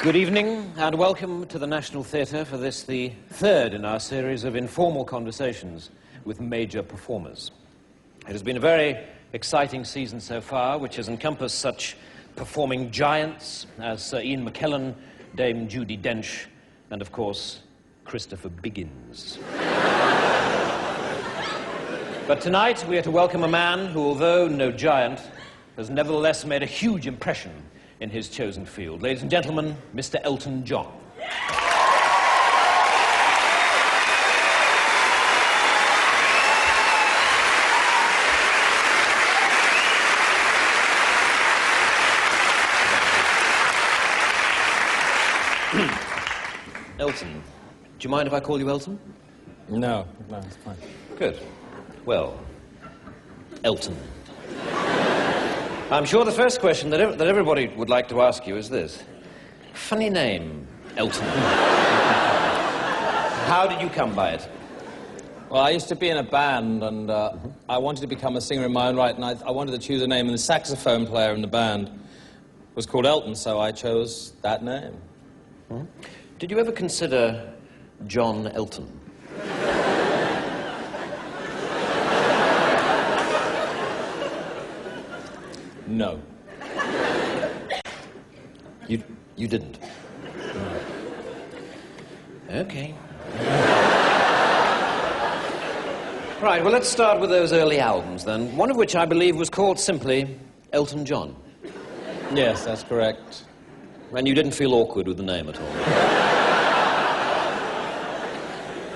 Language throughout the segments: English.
Good evening and welcome to the National Theatre for this, the third in our series of informal conversations with major performers. It has been a very exciting season so far, which has encompassed such performing giants as Sir Ian McKellen, Dame Judi Dench, and of course, Christopher Biggins. But tonight we are to welcome a man who, although no giant, has nevertheless made a huge impression in his chosen field. Ladies and gentlemen, Mr. Elton John. Elton, do you mind if I call you Elton? No, it's fine. Good. Well, Elton. I'm sure the first question that everybody would like to ask you is this. Funny name, Elton. How did you come by it? Well, I used to be in a band, and I wanted to become a singer in my own right, and I wanted to choose a name, and the saxophone player in the band was called Elton, so I chose that name. Hmm? Did you ever consider John Elton? No. You didn't? Okay. Right, well, let's start with those early albums, then. One of which I believe was called simply Elton John. Yes, that's correct. And you didn't feel awkward with the name at all?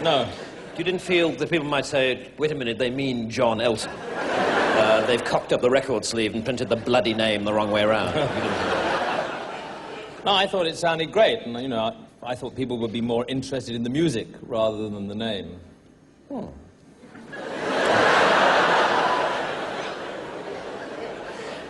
No. You didn't feel that people might say, wait a minute, they mean John Elton. They've cocked up the record sleeve and printed the bloody name the wrong way around. No, I thought it sounded great, and, you know, I thought people would be more interested in the music rather than the name. Hmm.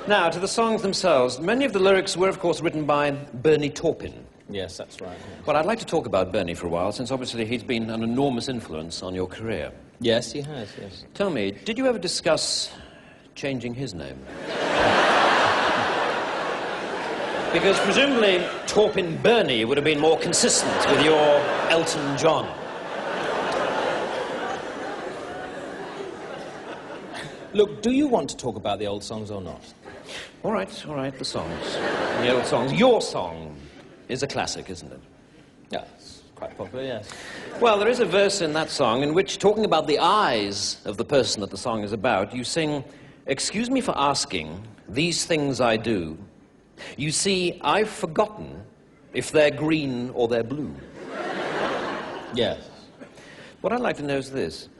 Now, to the songs themselves, many of the lyrics were, of course, written by Bernie Taupin. Yes, that's right. Yes. Well, I'd like to talk about Bernie for a while, since obviously he's been an enormous influence on your career. Yes, he has, yes. Tell me, did you ever discuss changing his name? Because presumably Taupin Bernie would have been more consistent with your Elton John. Look, do you want to talk about the old songs or not? All right, the songs. The old songs. Your song is a classic, isn't it? Yeah, it's quite popular, yes. Well, there is a verse in that song in which, talking about the eyes of the person that the song is about, you sing, "Excuse me for asking, these things I do. You see, I've forgotten if they're green or they're blue." Yes. What I'd like to know is this.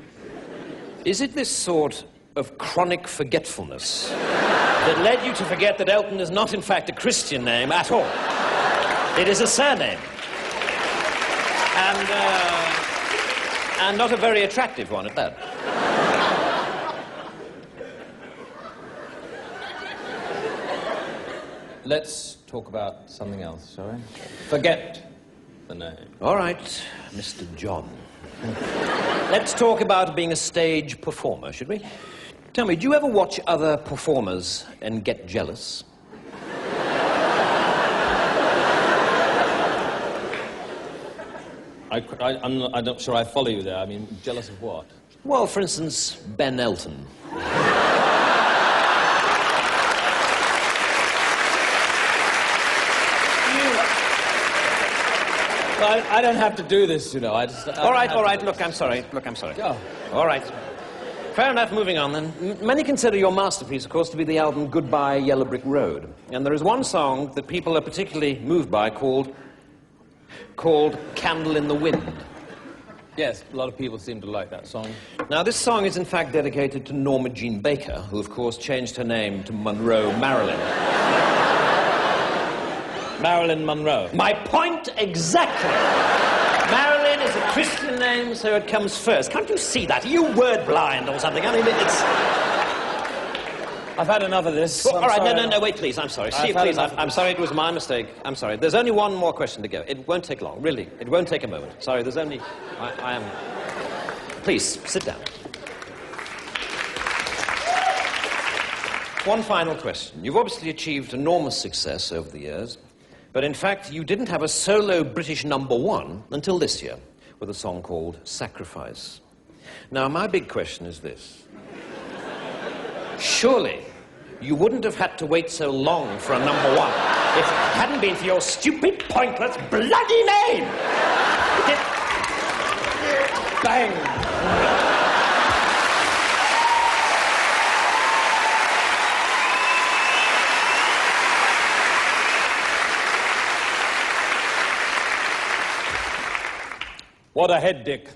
Is it this sort of chronic forgetfulness that led you to forget that Elton is not, in fact, a Christian name at all? It is a surname. And not a very attractive one at that. Let's talk about something else, shall we? Forget the name. All right, Mr. John. Let's talk about being a stage performer, should we? Tell me, do you ever watch other performers and get jealous? I'm not sure I follow you there. I mean, jealous of what? Well, for instance, Ben Elton. Well, I don't have to do this, you know. All right, look, I'm sorry. Go. All right. Fair enough, moving on then. Many consider your masterpiece, of course, to be the album Goodbye Yellow Brick Road. And there is one song that people are particularly moved by called Candle in the Wind. Yes, a lot of people seem to like that song. Now, this song is in fact dedicated to Norma Jean Baker, who, of course, changed her name to Monroe Marilyn. Marilyn Monroe. My point exactly. Marilyn is a Christian name, so it comes first. Can't you see that? Are you word blind or something? I mean, it's... I've had enough of this. Well, all right, no, wait, please. I'm sorry. See, please, I'm sorry, it was my mistake. I'm sorry. There's only one more question to go. It won't take long, really. It won't take a moment. Sorry, there's only... I am... Please, sit down. One final question. You've obviously achieved enormous success over the years, But in fact, you didn't have a solo British #1 until this year, with a song called Sacrifice. Now, my big question is this. Surely, you wouldn't have had to wait so long for a #1 if it hadn't been for your stupid, pointless, bloody name! Bang! What a head, Dick.